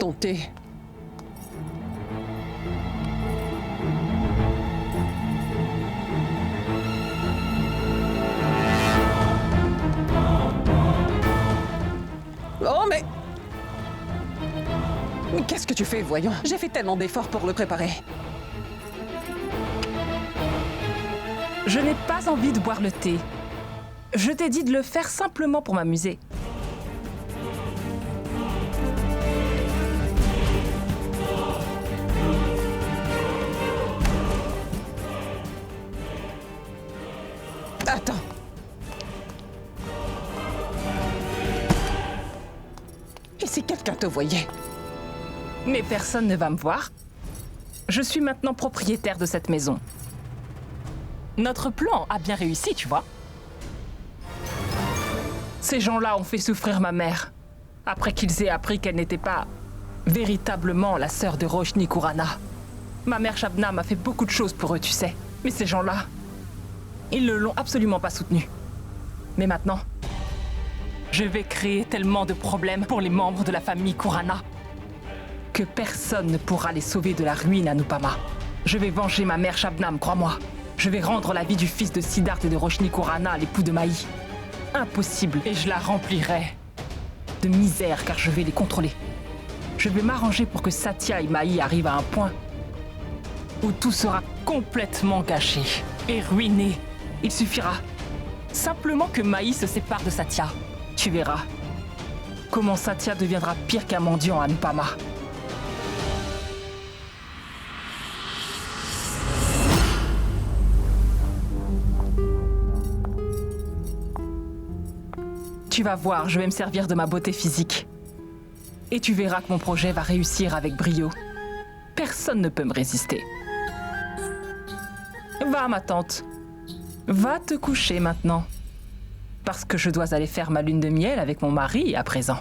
ton thé. Oh, mais qu'est-ce que tu fais, voyons? J'ai fait tellement d'efforts pour le préparer. Je n'ai pas envie de boire le thé. Je t'ai dit de le faire simplement pour m'amuser. Attends. Et si quelqu'un te voyait? Mais personne ne va me voir. Je suis maintenant propriétaire de cette maison. Notre plan a bien réussi, tu vois. Ces gens-là ont fait souffrir ma mère, après qu'ils aient appris qu'elle n'était pas véritablement la sœur de Roshni Khurana. Ma mère Shabnam a fait beaucoup de choses pour eux, tu sais. Mais ces gens-là, ils ne l'ont absolument pas soutenue. Mais maintenant, je vais créer tellement de problèmes pour les membres de la famille Khurana que personne ne pourra les sauver de la ruine à Nupama. Je vais venger ma mère Shabnam, crois-moi. Je vais rendre la vie du fils de Siddharth et de Roshni Khurana, l'époux de Maï, impossible. Et je la remplirai de misère car je vais les contrôler. Je vais m'arranger pour que Satya et Maï arrivent à un point où tout sera complètement gâché et ruiné. Il suffira simplement que Maï se sépare de Satya. Tu verras comment Satya deviendra pire qu'un mendiant à Nupama. Tu vas voir, je vais me servir de ma beauté physique. Et tu verras que mon projet va réussir avec brio. Personne ne peut me résister. Va, ma tante. Va te coucher maintenant. Parce que je dois aller faire ma lune de miel avec mon mari à présent.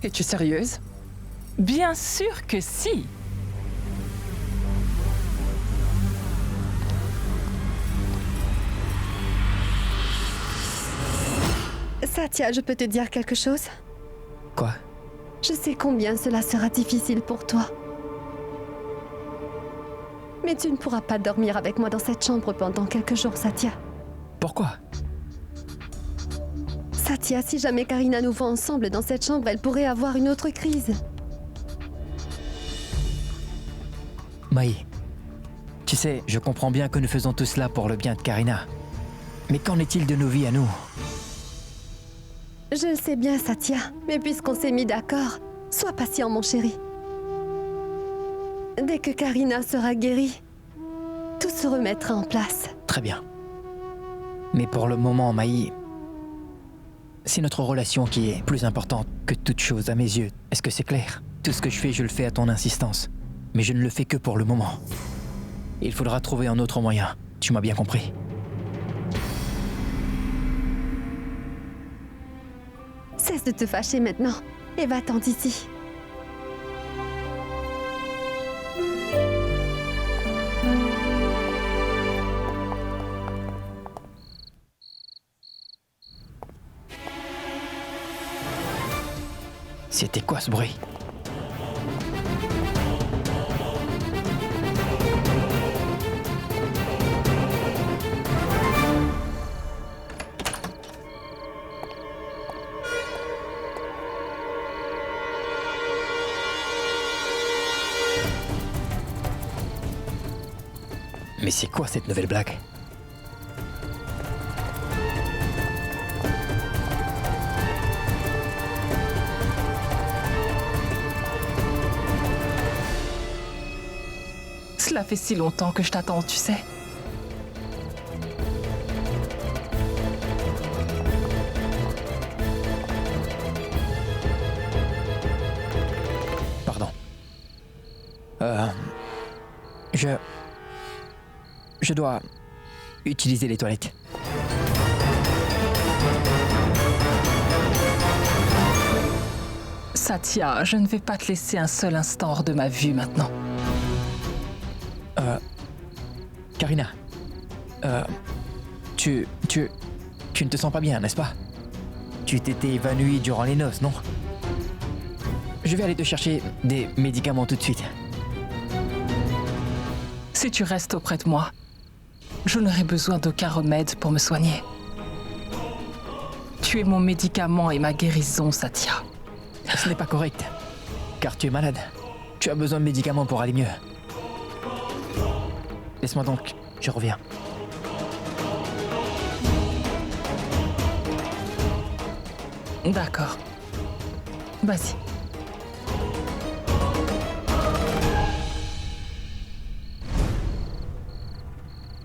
Es-tu sérieuse? Bien sûr que si. Satya, je peux te dire quelque chose? Quoi? Je sais combien cela sera difficile pour toi. Mais tu ne pourras pas dormir avec moi dans cette chambre pendant quelques jours, Satya. Pourquoi? Satya, si jamais Karina nous voit ensemble dans cette chambre, elle pourrait avoir une autre crise. Maï, tu sais, je comprends bien que nous faisons tout cela pour le bien de Karina. Mais qu'en est-il de nos vies à nous? Je le sais bien, Satya, mais puisqu'on s'est mis d'accord, sois patient, mon chéri. Dès que Karina sera guérie, tout se remettra en place. Très bien. Mais pour le moment, Maï, c'est notre relation qui est plus importante que toute chose à mes yeux. Est-ce que c'est clair? Tout ce que je fais, je le fais à ton insistance. Mais je ne le fais que pour le moment. Il faudra trouver un autre moyen. Tu m'as bien compris. Cesse de te fâcher maintenant et va-t'en d'ici. C'était quoi ce bruit? Mais c'est quoi cette nouvelle blague? Cela fait si longtemps que je t'attends, tu sais. Pardon. Je dois utiliser les toilettes. Satya, je ne vais pas te laisser un seul instant hors de ma vue maintenant. Karina, tu ne te sens pas bien, n'est-ce pas? Tu t'étais évanouie durant les noces, non? Je vais aller te chercher des médicaments tout de suite. Si tu restes auprès de moi, je n'aurai besoin d'aucun remède pour me soigner. Tu es mon médicament et ma guérison, Satya. Ce n'est pas correct. Car tu es malade. Tu as besoin de médicaments pour aller mieux. Laisse-moi donc, je reviens. D'accord. Vas-y.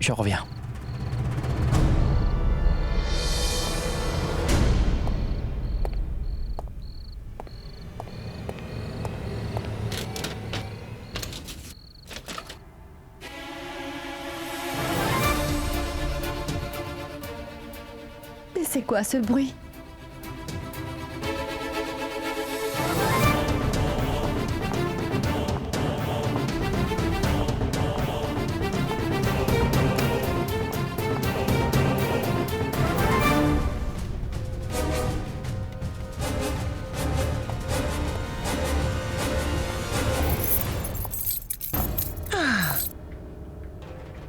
Je reviens. Et c'est quoi ce bruit?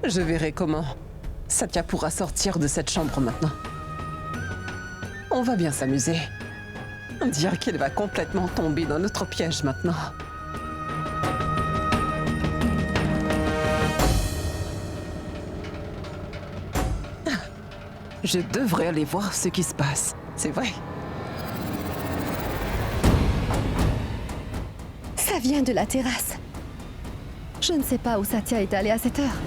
Je verrai comment Satya pourra sortir de cette chambre maintenant. On va bien s'amuser. Dire qu'elle va complètement tomber dans notre piège maintenant. Je devrais aller voir ce qui se passe. C'est vrai. Ça vient de la terrasse. Je ne sais pas où Satya est allée à cette heure.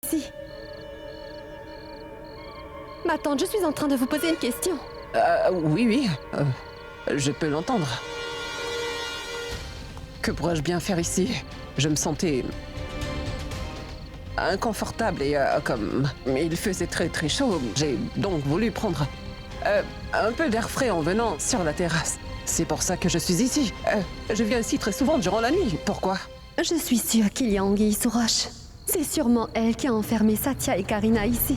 Si. Ma tante, je suis en train de vous poser une question. Oui. Je peux l'entendre. Que pourrais-je bien faire ici? Je me sentais inconfortable et comme il faisait très chaud, j'ai donc voulu prendre un peu d'air frais en venant sur la terrasse. C'est pour ça que je suis ici. Je viens ici très souvent durant la nuit. Pourquoi? Je suis sûre qu'il y a anguille sous roche. C'est sûrement elle qui a enfermé Satya et Karina ici.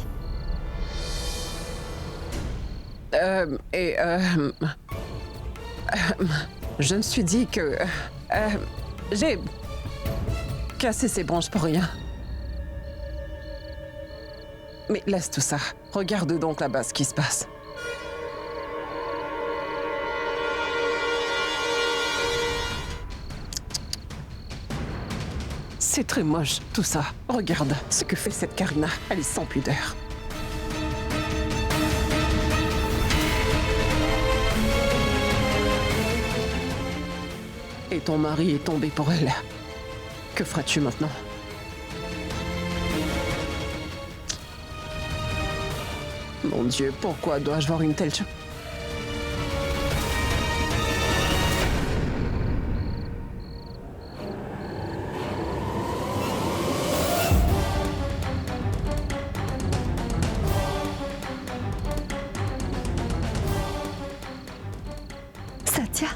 Je me suis dit que j'ai cassé ses branches pour rien. Mais laisse tout ça. Regarde donc là-bas ce qui se passe. C'est très moche, tout ça. Regarde ce que fait cette Karina. Elle est sans pudeur. Et ton mari est tombé pour elle. Que feras-tu maintenant? Mon Dieu, pourquoi dois-je voir une telle chose? Satya.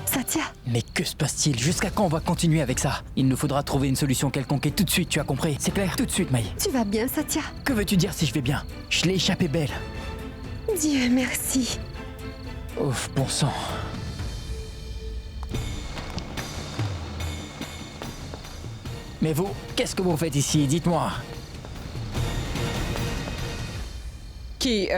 Satya. Mais que se passe-t-il? Jusqu'à quand on va continuer avec ça? Il nous faudra trouver une solution quelconque et tout de suite, tu as compris? C'est clair? Tout de suite, Maï. Tu vas bien, Satya? Que veux-tu dire si je vais bien? Je l'ai échappé belle. Dieu merci. Ouf, bon sang. Mais vous, qu'est-ce que vous faites ici? Dites-moi. Qui,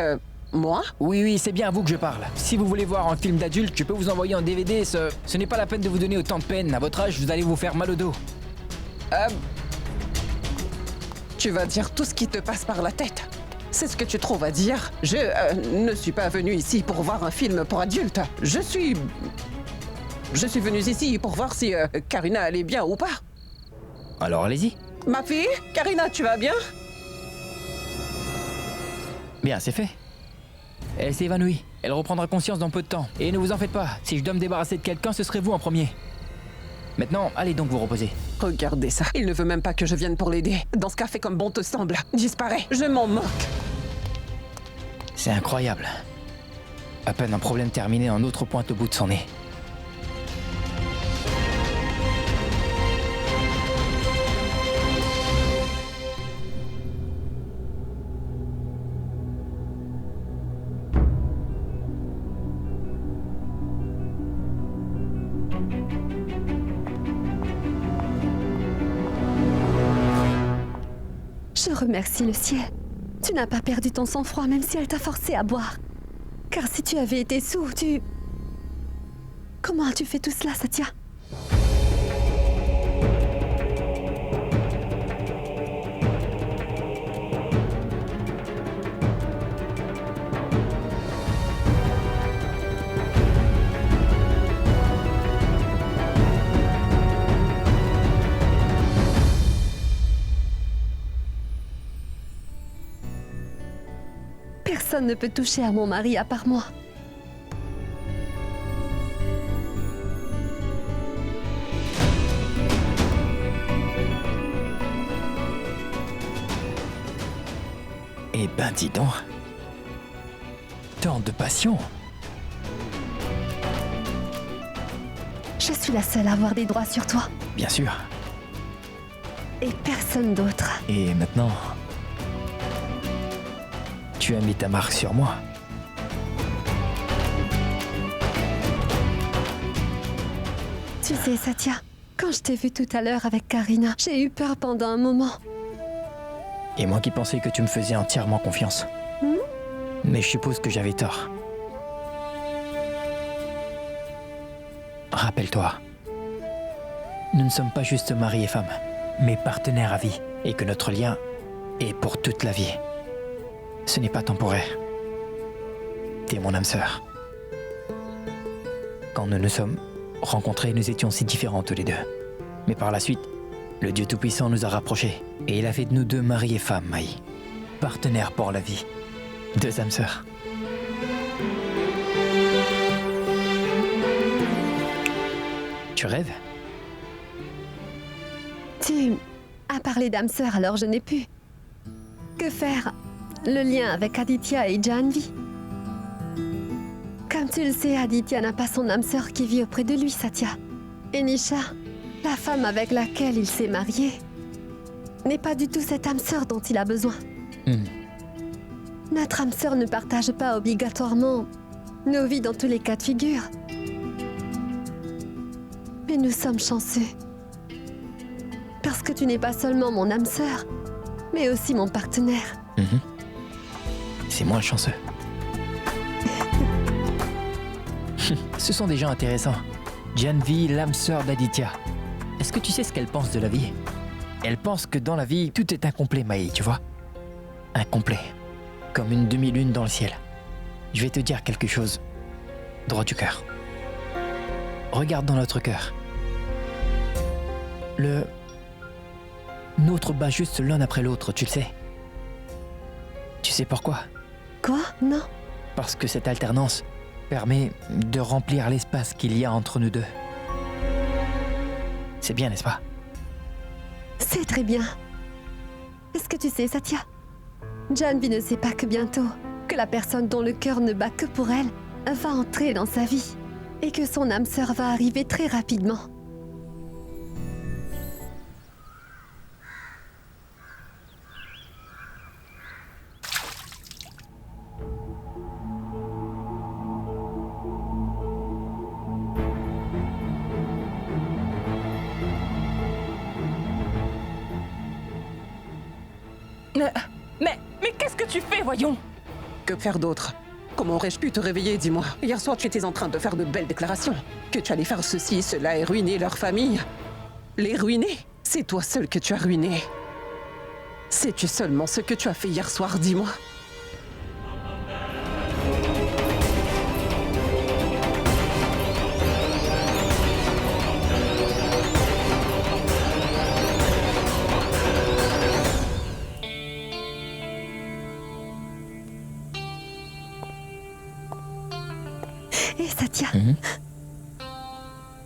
moi? Oui, c'est bien à vous que je parle. Si vous voulez voir un film d'adulte, je peux vous envoyer en DVD. Ce n'est pas la peine de vous donner autant de peine. À votre âge, vous allez vous faire mal au dos. Tu vas dire tout ce qui te passe par la tête. C'est ce que tu trouves à dire? Je ne suis pas venu ici pour voir un film pour adultes. Je suis venu ici pour voir si Karina allait bien ou pas. Alors allez-y. Ma fille, Karina, tu vas bien? Bien, c'est fait. Elle s'est évanouie. Elle reprendra conscience dans peu de temps. Et ne vous en faites pas. Si je dois me débarrasser de quelqu'un, ce serait vous en premier. Maintenant, allez donc vous reposer. Regardez ça. Il ne veut même pas que je vienne pour l'aider. Dans ce cas, fais comme bon te semble. Disparaît. Je m'en moque. C'est incroyable. À peine un problème terminé, un autre pointe au bout de son nez. Je remercie le ciel. Tu n'as pas perdu ton sang-froid même si elle t'a forcé à boire. Car si tu avais été sous, tu... Comment as-tu fait tout cela, Satya? Personne ne peut toucher à mon mari à part moi. Eh ben dis donc. Tant de passion. Je suis la seule à avoir des droits sur toi. Bien sûr. Et personne d'autre. Et maintenant... Tu as mis ta marque sur moi. Tu sais, Satya, quand je t'ai vu tout à l'heure avec Karina, j'ai eu peur pendant un moment. Et moi qui pensais que tu me faisais entièrement confiance. Mais je suppose que j'avais tort. Rappelle-toi, nous ne sommes pas juste mari et femme, mais partenaires à vie. Et que notre lien est pour toute la vie. Ce n'est pas temporaire. T'es mon âme sœur. Quand nous nous sommes rencontrés, nous étions si différents tous les deux. Mais par la suite, le Dieu Tout-Puissant nous a rapprochés. Et il a fait de nous deux mari et femme, Maï. Partenaires pour la vie. Deux âmes sœurs. Tu rêves? Tu as parlé d'âme sœur, alors je n'ai pu. Que faire? Le lien avec Aditya et Janvi. Comme tu le sais, Aditya n'a pas son âme sœur qui vit auprès de lui, Satya. Et Nisha, la femme avec laquelle il s'est marié, n'est pas du tout cette âme sœur dont il a besoin. Notre âme sœur ne partage pas obligatoirement nos vies dans tous les cas de figure. Mais nous sommes chanceux. Parce que tu n'es pas seulement mon âme sœur, mais aussi mon partenaire. C'est moins chanceux. Ce sont des gens intéressants. Janvi, l'âme sœur d'Aditya. Est-ce que tu sais ce qu'elle pense de la vie? Elle pense que dans la vie, tout est incomplet, Maï, tu vois? Incomplet. Comme une demi-lune dans le ciel. Je vais te dire quelque chose. Droit du cœur. regarde dans notre cœur. Notre bat juste l'un après l'autre, tu le sais. Tu sais pourquoi? Quoi? Non. Parce que cette alternance permet de remplir l'espace qu'il y a entre nous deux. C'est bien, n'est-ce pas? C'est très bien. Est-ce que tu sais, Satya? Janvi ne sait pas que bientôt, que la personne dont le cœur ne bat que pour elle va entrer dans sa vie et que son âme sœur va arriver très rapidement. Mais qu'est-ce que tu fais, voyons? Que faire d'autre? Comment aurais-je pu te réveiller, dis-moi? Hier soir, tu étais en train de faire de belles déclarations. Que tu allais faire ceci, cela et ruiner leur famille. Les ruiner? C'est toi seul que tu as ruiné. Sais-tu seulement ce que tu as fait hier soir, dis-moi? Hé, Satya,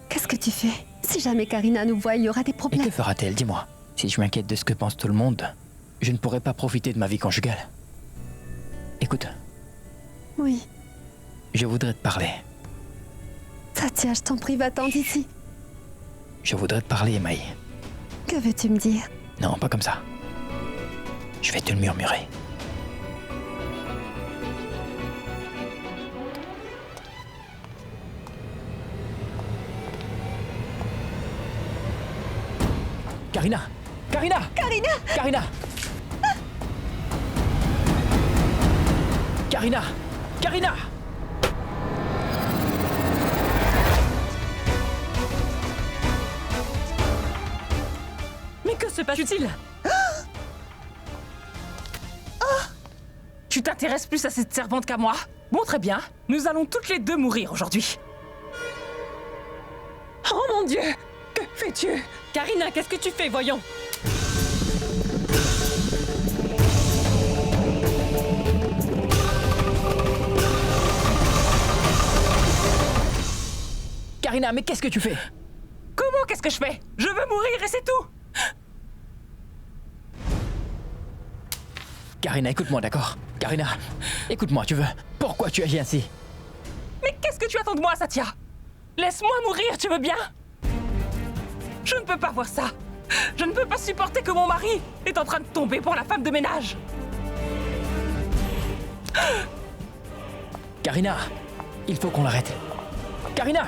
qu'est-ce que tu fais? Si jamais Karina nous voit, il y aura des Et problèmes. que fera-t-elle, dis-moi? Si je m'inquiète de ce que pense tout le monde, je ne pourrai pas profiter de ma vie conjugale. Écoute, Oui. je voudrais te parler. Satya, je t'en prie, va-t'en d'ici. Je voudrais te parler, Maï. Que veux-tu me dire? Non, pas comme ça. Je vais te le murmurer. Karina! Karina! Karina! Karina! Karina! Karina! Mais que se passe-t-il? Tu t'intéresses plus à cette servante qu'à moi? Bon, très bien. Nous allons toutes les deux mourir aujourd'hui. Oh mon Dieu! Que fais-tu? Karina, qu'est-ce que tu fais, voyons? Karina, mais qu'est-ce que tu fais? Comment qu'est-ce que je fais? Je veux mourir et c'est tout! Karina, écoute-moi, d'accord? Karina, écoute-moi, tu veux? Pourquoi tu agis ainsi? Mais qu'est-ce que tu attends de moi, Satya? Laisse-moi mourir, tu veux bien? Je ne peux pas voir ça. Je ne peux pas supporter que mon mari est en train de tomber pour la femme de ménage. Karina, il faut qu'on l'arrête. Karina!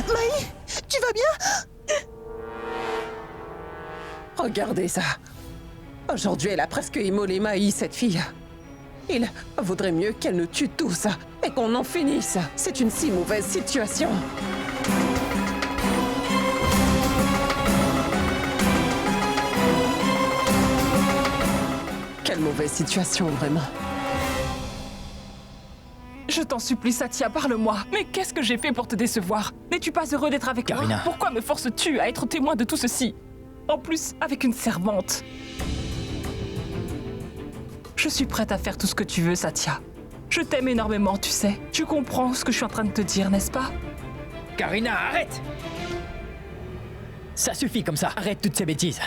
Maï, tu vas bien? Regardez ça. Aujourd'hui, elle a presque immolé Maï, cette fille. Il vaudrait mieux qu'elle nous tue tous et qu'on en finisse. C'est une si mauvaise situation. Quelle mauvaise situation, vraiment. Je t'en supplie, Satya, parle-moi. Mais qu'est-ce que j'ai fait pour te décevoir? N'es-tu pas heureux d'être avec Karina. moi? Pourquoi me forces-tu à être témoin de tout ceci? En plus, avec une servante. Je suis prête à faire tout ce que tu veux, Satya. Je t'aime énormément, tu sais. Tu comprends ce que je suis en train de te dire, n'est-ce pas? Karina, arrête! Ça suffit comme ça, arrête toutes ces bêtises.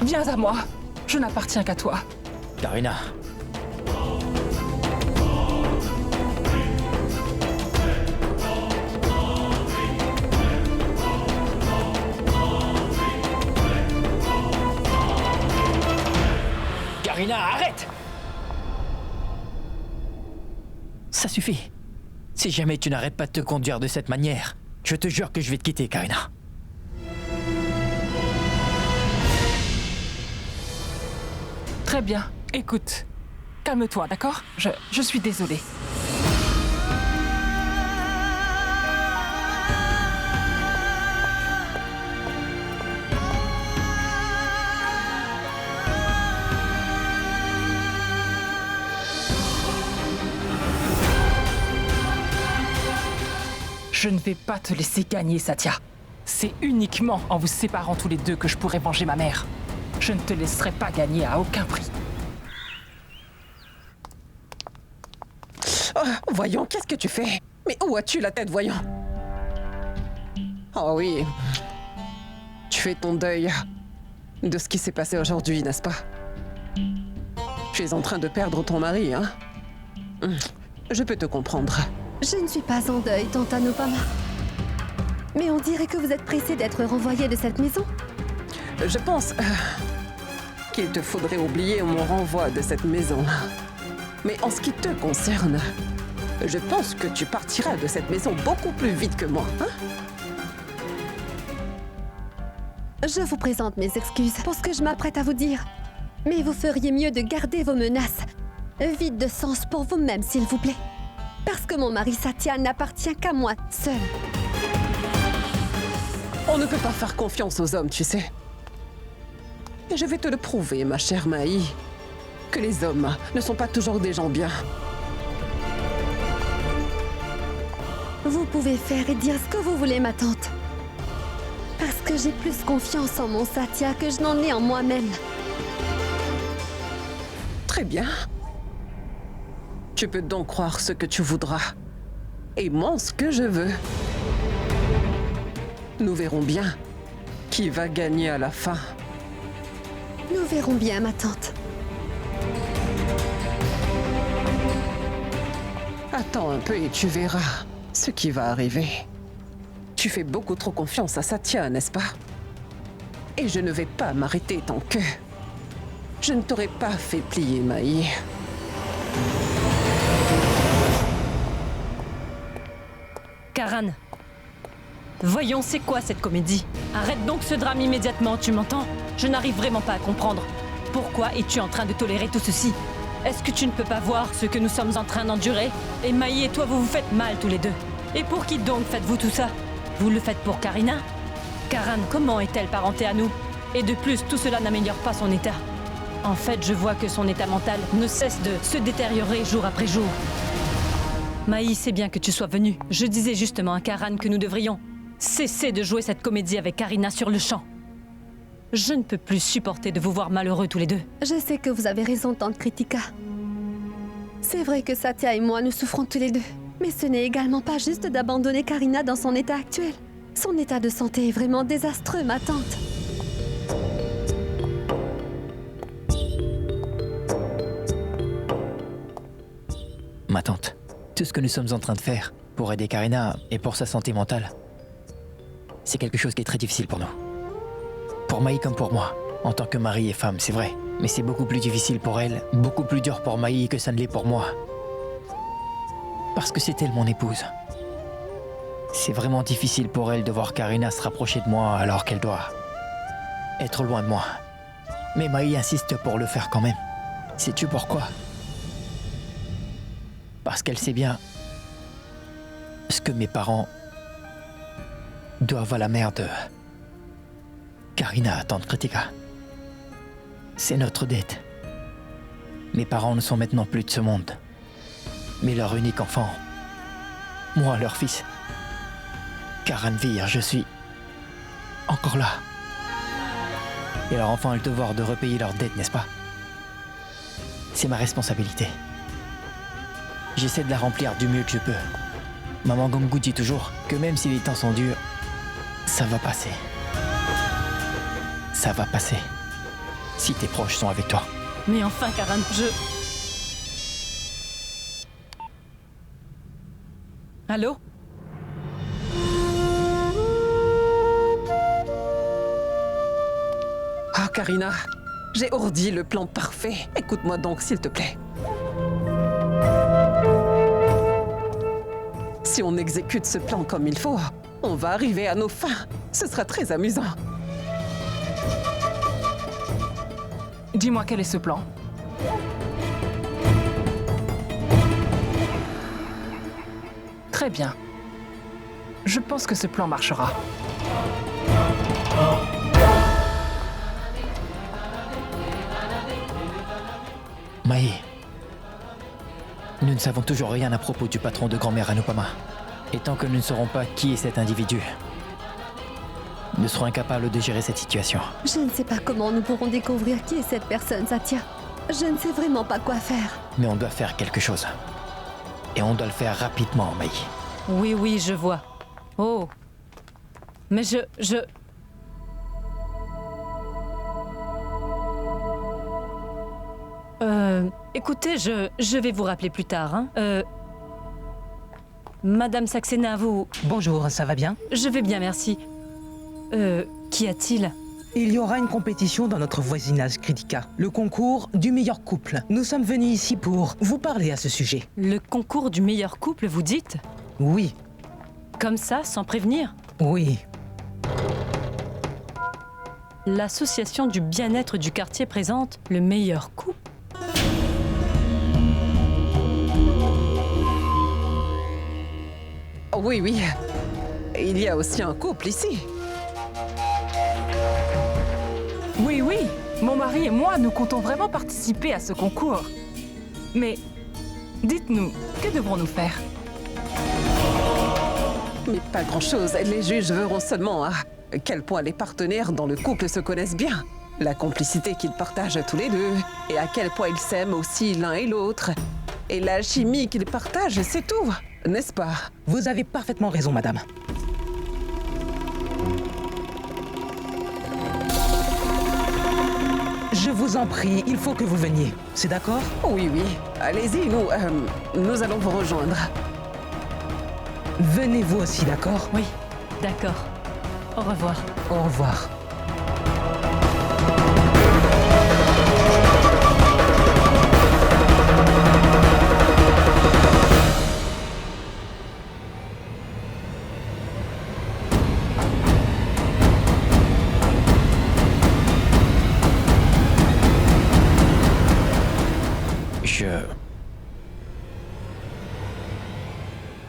Viens à moi. Je n'appartiens qu'à toi. Karina. Karina, arrête! Ça suffit. Si jamais tu n'arrêtes pas de te conduire de cette manière, je te jure que je vais te quitter, Karina. Très bien. Écoute. Calme-toi, d'accord? Je suis désolée. Je ne vais pas te laisser gagner, Satya. C'est uniquement en vous séparant tous les deux que je pourrai venger ma mère. Je ne te laisserai pas gagner à aucun prix. Oh, voyons, qu'est-ce que tu fais? Mais où as-tu la tête, voyons? Oh oui. Tu fais ton deuil de ce qui s'est passé aujourd'hui, n'est-ce pas? Tu es en train de perdre ton mari, hein? Je peux te comprendre. Je ne suis pas en deuil, tante Anupama. Mais on dirait que vous êtes pressée d'être renvoyée de cette maison. Je pense qu'il te faudrait oublier mon renvoi de cette maison. Mais en ce qui te concerne, je pense que tu partiras de cette maison beaucoup plus vite que moi, hein? Je vous présente mes excuses pour ce que je m'apprête à vous dire. Mais vous feriez mieux de garder vos menaces vides de sens pour vous-même, s'il vous plaît. Parce que mon mari Satya n'appartient qu'à moi seul. On ne peut pas faire confiance aux hommes, tu sais. Et je vais te le prouver, ma chère Maï, que les hommes ne sont pas toujours des gens bien. Vous pouvez faire et dire ce que vous voulez, ma tante. Parce que j'ai plus confiance en mon Satya que je n'en ai en moi-même. Très bien. Tu peux donc croire ce que tu voudras. Et moi, ce que je veux. Nous verrons bien qui va gagner à la fin. Nous verrons bien, ma tante. Attends un peu et tu verras ce qui va arriver. Tu fais beaucoup trop confiance à Satya, n'est-ce pas? Et je ne vais pas m'arrêter tant que... Je ne t'aurais pas fait plier, Maï. Karan, voyons, c'est quoi cette comédie? Arrête donc ce drame immédiatement, tu m'entends? Je n'arrive vraiment pas à comprendre. Pourquoi es-tu en train de tolérer tout ceci? Est-ce que tu ne peux pas voir ce que nous sommes en train d'endurer? Et Maï et toi, vous vous faites mal tous les deux. Et pour qui donc faites-vous tout ça? Vous le faites pour Karina? Karan, comment est-elle parentée à nous? Et de plus, tout cela n'améliore pas son état. En fait, je vois que son état mental ne cesse de se détériorer jour après jour. Maï, c'est bien que tu sois venue. Je disais justement à Karan que nous devrions cesser de jouer cette comédie avec Karina sur le champ. Je ne peux plus supporter de vous voir malheureux tous les deux. Je sais que vous avez raison, tante Kritika. C'est vrai que Satya et moi, nous souffrons tous les deux. Mais ce n'est également pas juste d'abandonner Karina dans son état actuel. Son état de santé est vraiment désastreux, ma tante. Ma tante, tout ce que nous sommes en train de faire pour aider Karina et pour sa santé mentale, c'est quelque chose qui est très difficile pour nous. Pour Maï comme pour moi, en tant que mari et femme, c'est vrai. Mais c'est beaucoup plus difficile pour elle, beaucoup plus dur pour Maï que ça ne l'est pour moi. Parce que c'est elle mon épouse. C'est vraiment difficile pour elle de voir Karina se rapprocher de moi alors qu'elle doit être loin de moi. Mais Maï insiste pour le faire quand même. Sais-tu pourquoi? Parce qu'elle sait bien ce que mes parents doivent à la mère de Karina, tante Kritika. C'est notre dette. Mes parents ne sont maintenant plus de ce monde. Mais leur unique enfant, moi, leur fils, Karanvir, je suis encore là. Et leur enfant a le devoir de repayer leur dette, n'est-ce pas? C'est ma responsabilité. J'essaie de la remplir du mieux que je peux. Maman Gongu dit toujours que même si les temps sont durs, ça va passer. Ça va passer. Si tes proches sont avec toi. Mais enfin, Karan, Allô? Ah, Karina, j'ai ourdi le plan parfait. Écoute-moi donc, s'il te plaît. Si on exécute ce plan comme il faut, on va arriver à nos fins. Ce sera très amusant. Dis-moi quel est ce plan. Très bien. Je pense que ce plan marchera. Maï, nous ne savons toujours rien à propos du patron de grand-mère Anupama. Et tant que nous ne saurons pas qui est cet individu, nous serons incapables de gérer cette situation. Je ne sais pas comment nous pourrons découvrir qui est cette personne, Satya. Je ne sais vraiment pas quoi faire. Mais on doit faire quelque chose. Et on doit le faire rapidement, Mai. Oui, oui, je vois. Oh. Mais écoutez, je vais vous rappeler plus tard, hein. Madame Saxena, vous... Bonjour, ça va bien? Je vais bien, merci. Qu'y a-t-il? Il y aura une compétition dans notre voisinage, Kritika. Le concours du meilleur couple. Nous sommes venus ici pour vous parler à ce sujet. Le concours du meilleur couple, vous dites? Oui, Comme ça, sans prévenir? oui. L'association du bien-être du quartier présente le meilleur couple. Oui, oui. Il y a aussi un couple ici. Oui, oui, mon mari et moi, nous comptons vraiment participer à ce concours. Mais dites-nous, que devrons-nous faire? Mais pas grand-chose. Les juges verront seulement à quel point les partenaires dans le couple se connaissent bien. La complicité qu'ils partagent tous les deux. Et à quel point ils s'aiment aussi l'un et l'autre. Et la chimie qu'ils partagent, c'est tout. N'est-ce pas? Vous avez parfaitement raison, madame. Je vous en prie, il faut que vous veniez. C'est d'accord? Oui, oui. Allez-y, nous allons vous rejoindre. Venez vous aussi, d'accord? Oui, d'accord. Au revoir. Au revoir.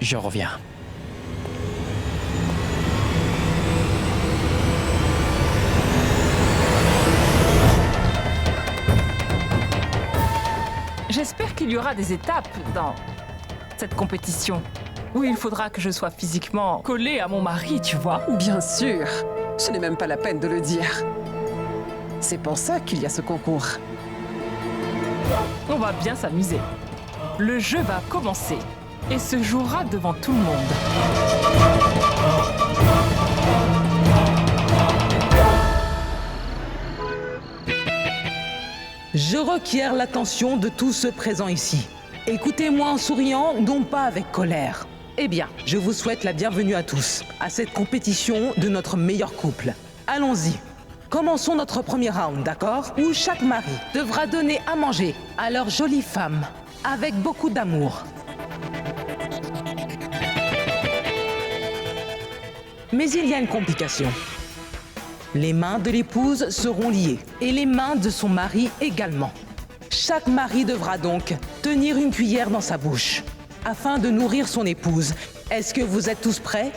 Je reviens. J'espère qu'il y aura des étapes dans cette compétition où il faudra que je sois physiquement collée à mon mari, tu vois. Bien sûr. Ce n'est même pas la peine de le dire. C'est pour ça qu'il y a ce concours. On va bien s'amuser. Le jeu va commencer et se jouera devant tout le monde. Je requiers l'attention de tous ceux présents ici. Écoutez-moi en souriant, non pas avec colère. Eh bien, je vous souhaite la bienvenue à tous, à cette compétition de notre meilleur couple. Allons-y. Commençons notre premier round, d'accord? Où chaque mari devra donner à manger à leur jolie femme, avec beaucoup d'amour. Mais il y a une complication. Les mains de l'épouse seront liées, et les mains de son mari également. Chaque mari devra donc tenir une cuillère dans sa bouche, afin de nourrir son épouse. Est-ce que vous êtes tous prêts?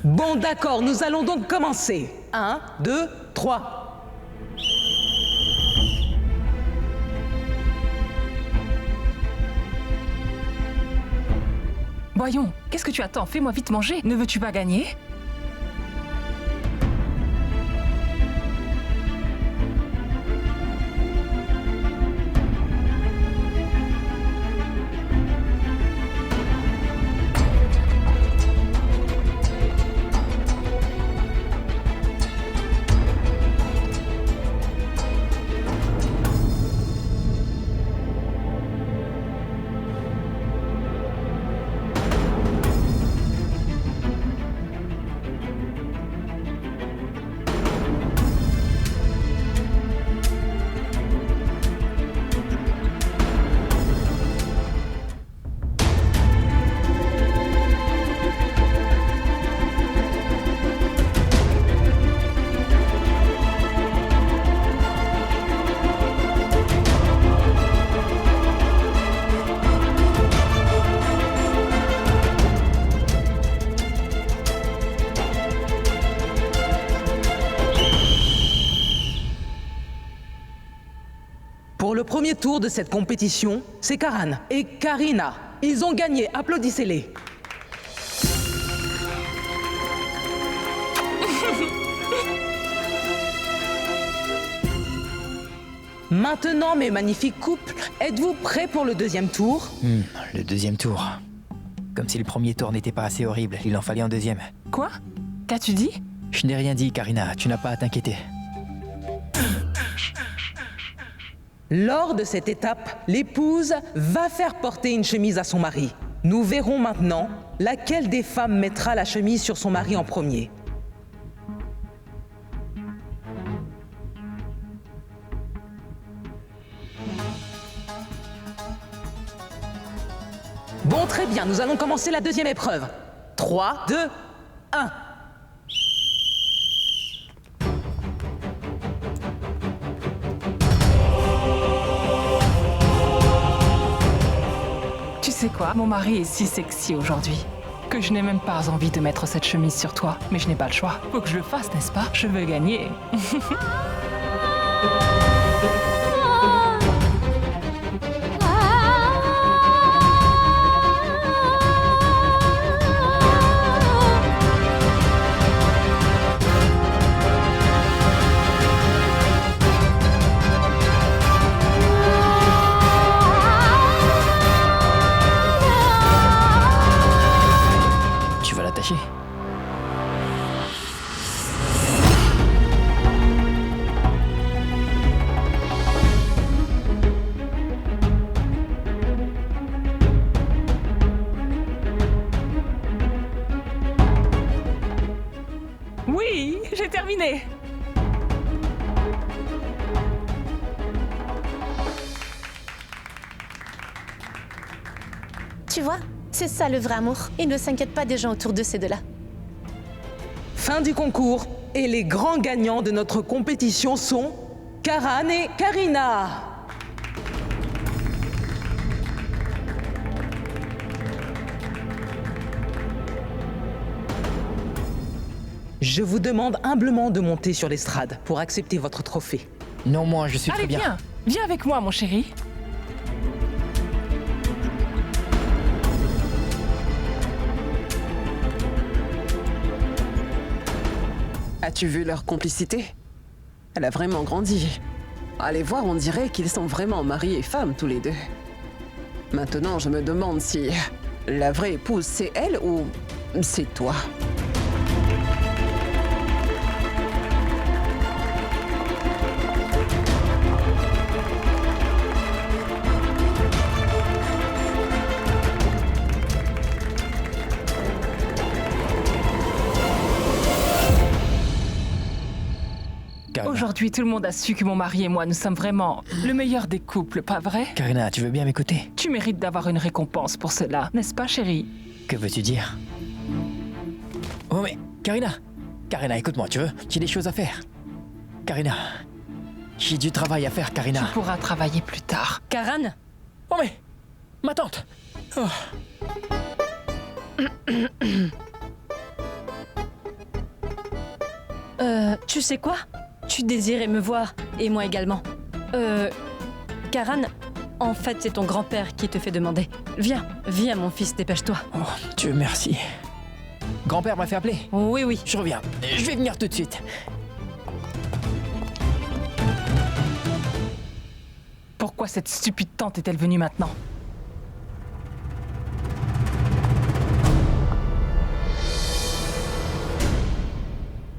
Bon, d'accord, nous allons donc commencer. 1, 2, 3. Voyons, qu'est-ce que tu attends? Fais-moi vite manger. Ne veux-tu pas gagner? le premier tour de cette compétition, c'est Karan et Karina. Ils ont gagné, applaudissez-les. Maintenant, mes magnifiques couples, êtes-vous prêts pour le deuxième tour? Le deuxième tour. Comme si le premier tour n'était pas assez horrible, il en fallait un deuxième. Quoi? Qu'as-tu dit? Je n'ai rien dit, Karina, tu n'as pas à t'inquiéter. Lors de cette étape, l'épouse va faire porter une chemise à son mari. Nous verrons maintenant laquelle des femmes mettra la chemise sur son mari en premier. Bon, très bien, nous allons commencer la deuxième épreuve. 3, 2, 1. Tu sais quoi? Mon mari est si sexy aujourd'hui que je n'ai même pas envie de mettre cette chemise sur toi. Mais je n'ai pas le choix. Faut que je le fasse, n'est-ce pas? Je veux gagner. Tu vas l'attacher. Oui, j'ai terminé. Tu vois, c'est ça le vrai amour. Ils ne s'inquiètent pas des gens autour de ces deux-là. Fin du concours. Et les grands gagnants de notre compétition sont Karan et Karina. Je vous demande humblement de monter sur l'estrade pour accepter votre trophée. Non, moi, je suis Allez, très bien. viens. Viens avec moi, mon chéri. As-tu vu leur complicité? Elle a vraiment grandi. Allez voir, on dirait qu'ils sont vraiment mari et femme tous les deux. Maintenant, je me demande si la vraie épouse, c'est elle ou c'est toi? Karina. Aujourd'hui, tout le monde a su que mon mari et moi, nous sommes vraiment le meilleur des couples, pas vrai? Karina, tu veux bien m'écouter? Tu mérites d'avoir une récompense pour cela, n'est-ce pas, chérie? Que veux-tu dire? Oh mais, Karina! Karina, écoute-moi, tu veux? J'ai des choses à faire. Karina, j'ai du travail à faire, Karina. Tu pourras travailler plus tard. Karan, Oh mais, ma tante! Oh. tu sais quoi? Tu désirais me voir, et moi également. Karan, en fait, c'est ton grand-père qui te fait demander. Viens, viens, mon fils, dépêche-toi. Oh, Dieu merci. Grand-père m'a fait appeler. Oui, oui. Je reviens. Je vais venir tout de suite. Pourquoi cette stupide tante est-elle venue maintenant?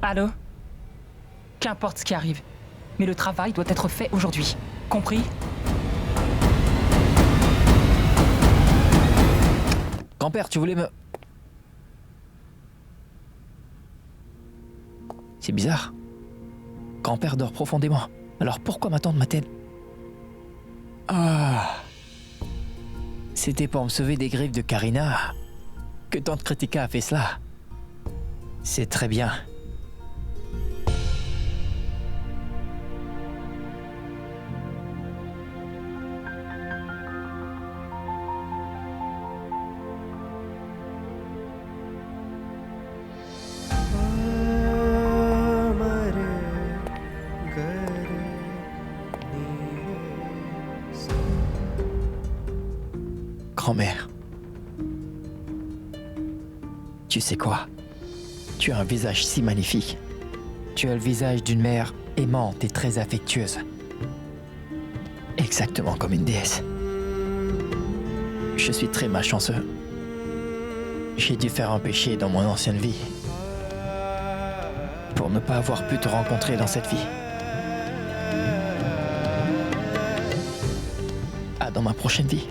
Allô? Qu'importe ce qui arrive, mais le travail doit être fait aujourd'hui. Compris? Grand-père, tu voulais me... C'est bizarre. Grand-père dort profondément. Alors pourquoi ma tante m'a-t-elle... Ah... C'était pour me sauver des griffes de Karina que tante Kritika a fait cela. C'est très bien. grand-mère. Tu sais quoi? Tu as un visage si magnifique. Tu as le visage d'une mère aimante et très affectueuse. Exactement comme une déesse. Je suis très malchanceux. J'ai dû faire un péché dans mon ancienne vie pour ne pas avoir pu te rencontrer dans cette vie. Ah, dans ma prochaine vie.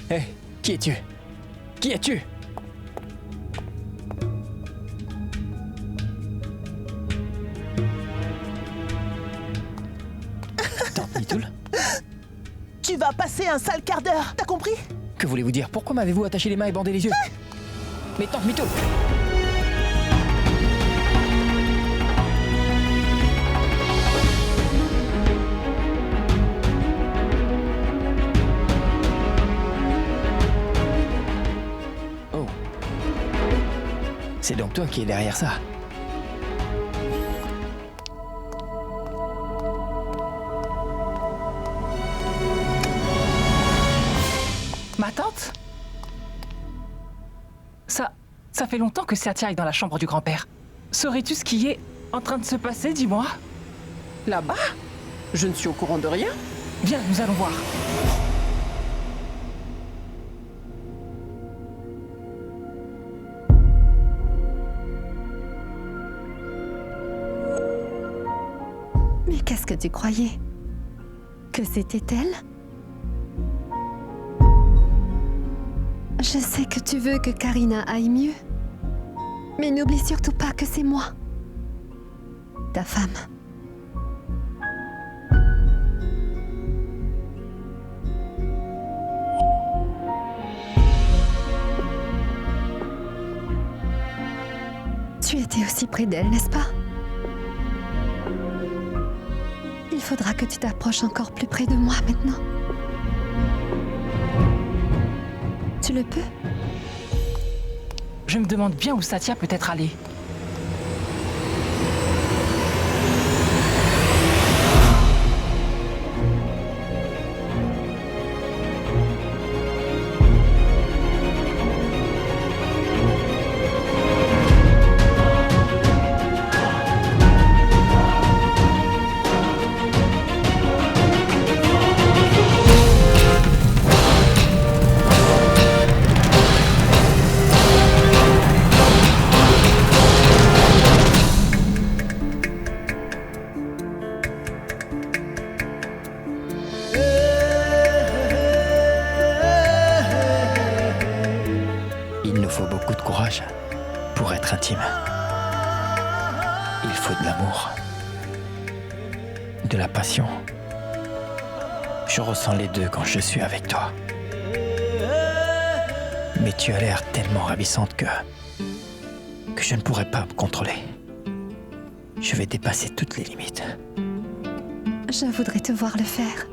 Hé, qui es-tu? Qui es-tu? Tante Mitoul? Tu vas passer un sale quart d'heure, t'as compris? Que voulez-vous dire? Pourquoi m'avez-vous attaché les mains et bandé les yeux? Mais tante Mitoul! Oh. C'est donc toi qui es derrière ça. Ma tante? Ça fait longtemps que Satya est dans la chambre du grand-père. Saurais-tu ce qui est en train de se passer, dis-moi? Là-bas? Je ne suis au courant de rien. Viens, nous allons voir. Mais qu'est-ce que tu croyais? Que c'était elle? Je sais que tu veux que Karina aille mieux. Mais n'oublie surtout pas que c'est moi, ta femme. Tu étais aussi près d'elle, n'est-ce pas? Il faudra que tu t'approches encore plus près de moi maintenant. Tu le peux? Je me demande bien où Satya peut être allée. Il nous faut beaucoup de courage pour être intime. Il faut de l'amour, de la passion. Je ressens les deux quand je suis avec toi. Mais tu as l'air tellement ravissante que je ne pourrais pas me contrôler. Je vais dépasser toutes les limites. Je voudrais te voir le faire.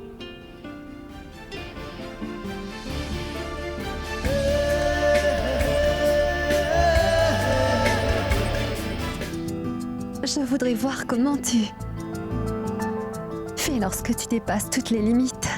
Je voudrais voir comment tu fais lorsque tu dépasses toutes les limites.